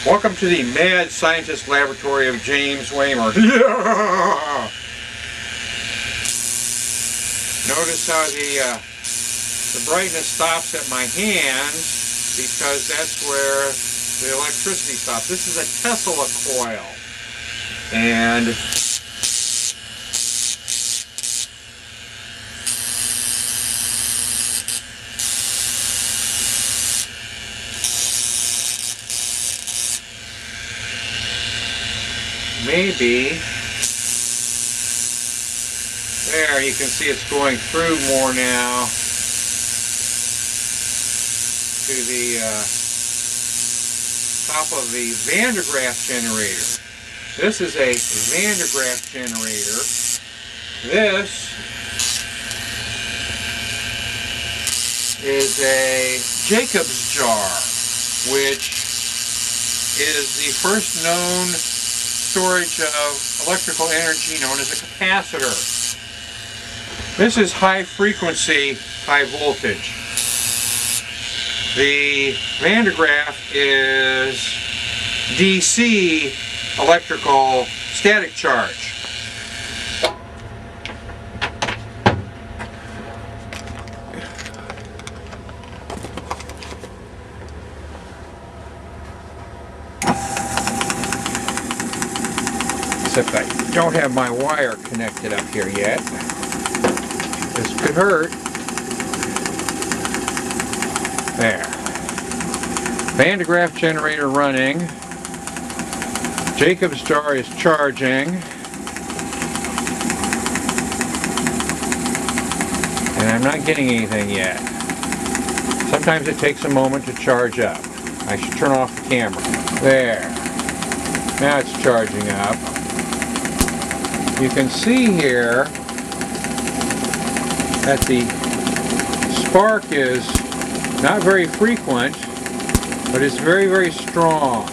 Welcome to the mad scientist laboratory of James Waymer. Yeah! Notice how the brightness stops at my hands because that's where the electricity stops. This is a Tesla coil. And maybe there you can see it's going through more now to the top of the Van de Graaff generator. This is a Van de Graaff generator. This is a Jacobs jar, which is the first known storage of electrical energy known as a capacitor. This is high frequency, high voltage. The Van de Graaff is DC electrical static charge. Except I don't have my wire connected up here yet. This could hurt. There. Van de Graaff generator running. Jacobs jar is charging. And I'm not getting anything yet. Sometimes it takes a moment to charge up. I should turn off the camera. There. Now it's charging up. You can see here that the spark is not very frequent, but it's very, very strong.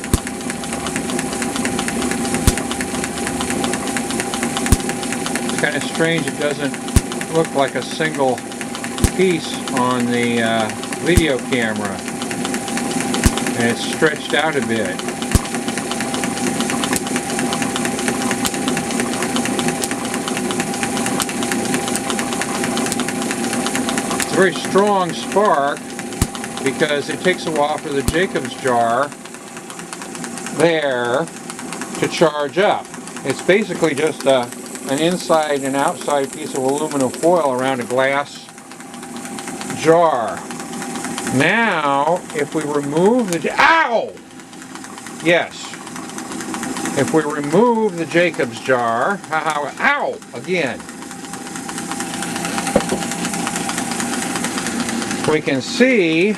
It's kind of strange, it doesn't look like a single piece on the video camera, and it's stretched out a bit. Very strong spark because it takes a while for the Jacobs jar there to charge up. It's basically just an inside and outside piece of aluminum foil around a glass jar. Now, if we remove the if we remove the Jacobs jar, again. We can see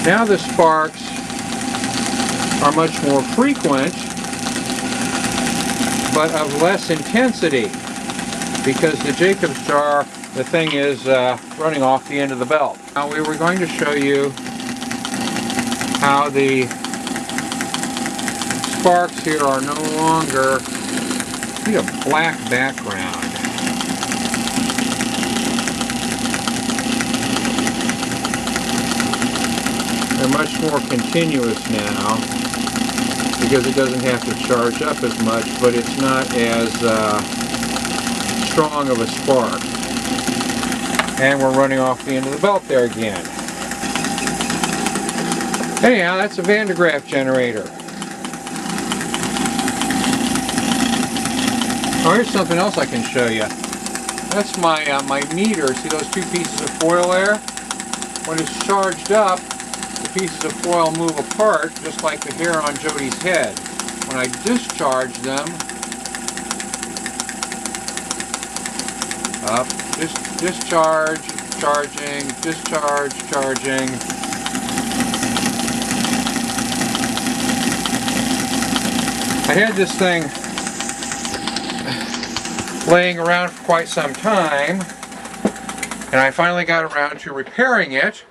now the sparks are much more frequent, but of less intensity because the Jacobs jar, the thing is running off the end of the belt. Now we were going to show you how the sparks here are no longer, see a black background. They're much more continuous now because it doesn't have to charge up as much, but it's not as strong of a spark. And we're running off the end of the belt there again. Anyhow, that's a Van de Graaff generator. Oh, here's something else I can show you. That's my meter. See those two pieces of foil there? When it's charged up, the pieces of foil move apart, just like the hair on Jody's head. When I discharge them, up, discharge, charging, discharge, charging. I had this thing laying around for quite some time, and I finally got around to repairing it.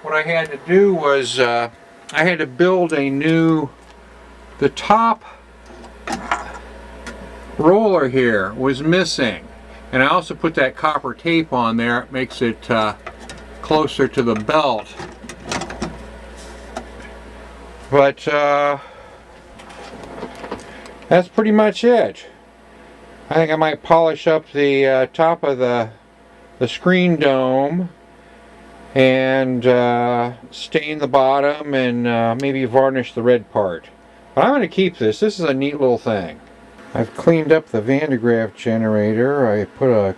What I had to do was I had to build a new, the top roller here was missing, and I also put that copper tape on there. It makes it closer to the belt. But that's pretty much it. I think I might polish up the top of the screen dome and stain the bottom and maybe varnish the red part. But I'm going to keep this. This is a neat little thing. I've cleaned up the Van de Graaff generator. I put a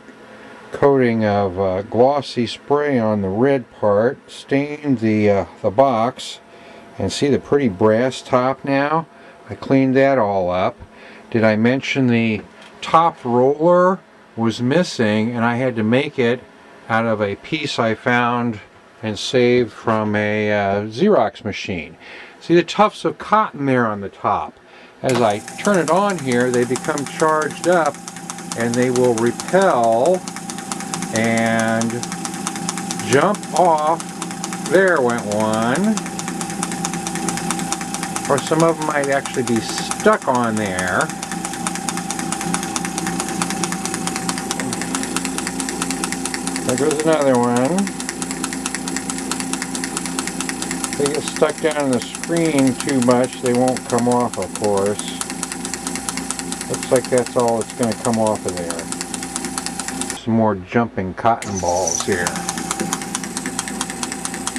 coating of glossy spray on the red part, stained the box, and see the pretty brass top now? I cleaned that all up. Did I mention the top roller was missing, and I had to make it out of a piece I found and saved from a Xerox machine. See the tufts of cotton there on the top? As I turn it on here, they become charged up and they will repel and jump off. There went one. Or some of them might actually be stuck on there. There goes another one. If they get stuck down in the screen too much, they won't come off, of course. Looks like that's all that's going to come off of there. Some more jumping cotton balls here.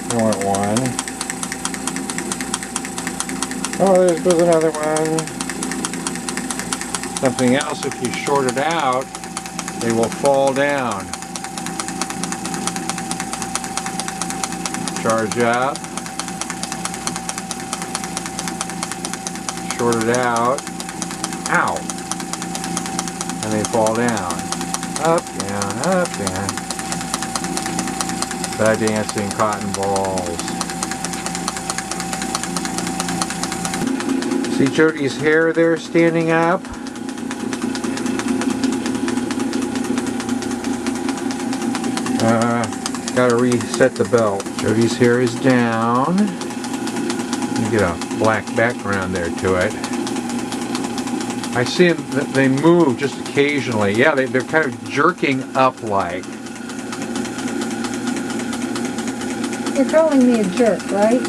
There went one. Oh, there goes another one. Something else, if you short it out, they will fall down. Charge up. Short it out. Ow! And they fall down. Up, down, up, down. The dancing cotton balls. See Jody's hair there standing up? Gotta reset the belt. Jody's hair is down. You get a black background there to it. I see them, they move just occasionally. Yeah, they're kind of jerking up like. You're calling me a jerk, right?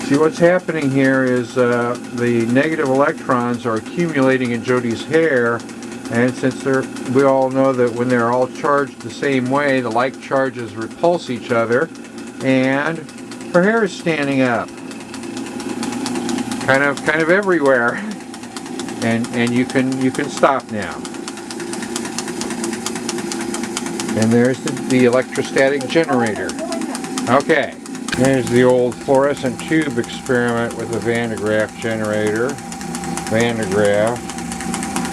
See, what's happening here is the negative electrons are accumulating in Jody's hair, and since we all know that when they're all charged the same way, the like charges repulse each other, and her hair is standing up, kind of everywhere, and you can stop now. And there's the electrostatic generator. Okay. There's the old fluorescent tube experiment with the Van de Graaff generator. Van de Graaff.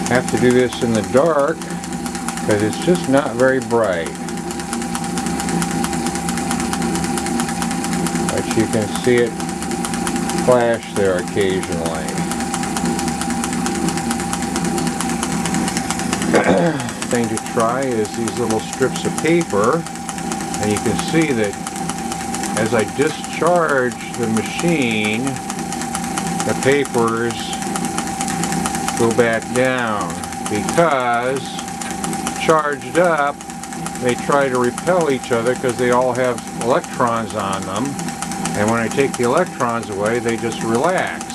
Have to do this in the dark because it's just not very bright. But you can see it flash there occasionally. Thing to try is these little strips of paper, and you can see that as I discharge the machine, the papers go back down because charged up they try to repel each other because they all have electrons on them, and when I take the electrons away they just relax.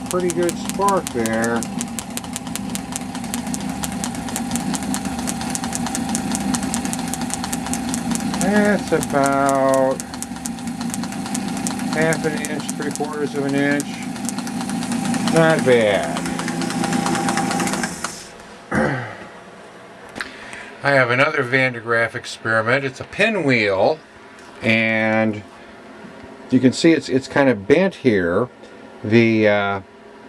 Pretty good spark there. That's about half an inch, 3/4 of an inch. Not bad. I have another Van de Graaff experiment. It's a pinwheel, and you can see it's kind of bent here.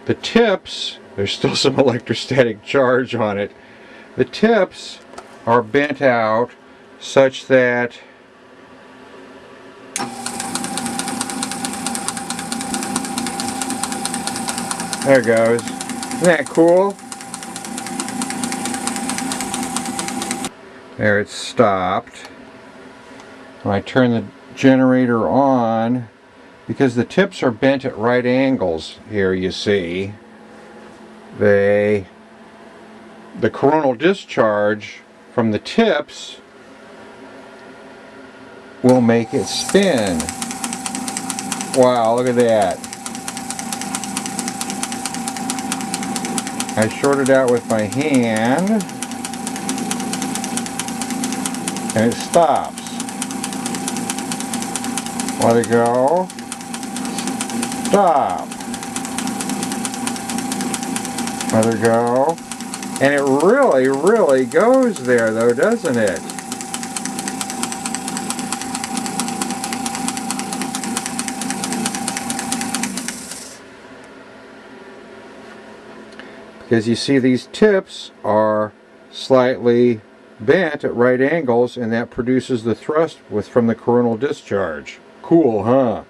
The tips, there's still some electrostatic charge on it. The tips are bent out such that There it goes. Isn't that cool? There, it's stopped. When I turn the generator on, because the tips are bent at right angles here, you see, the coronal discharge from the tips will make it spin. Wow, look at that. I shorted out with my hand, and it stops. Let it go. Stop. Let it go. And it really, really goes there though, doesn't it? Because you see these tips are slightly bent at right angles, and that produces the thrust from the coronal discharge. Cool, huh?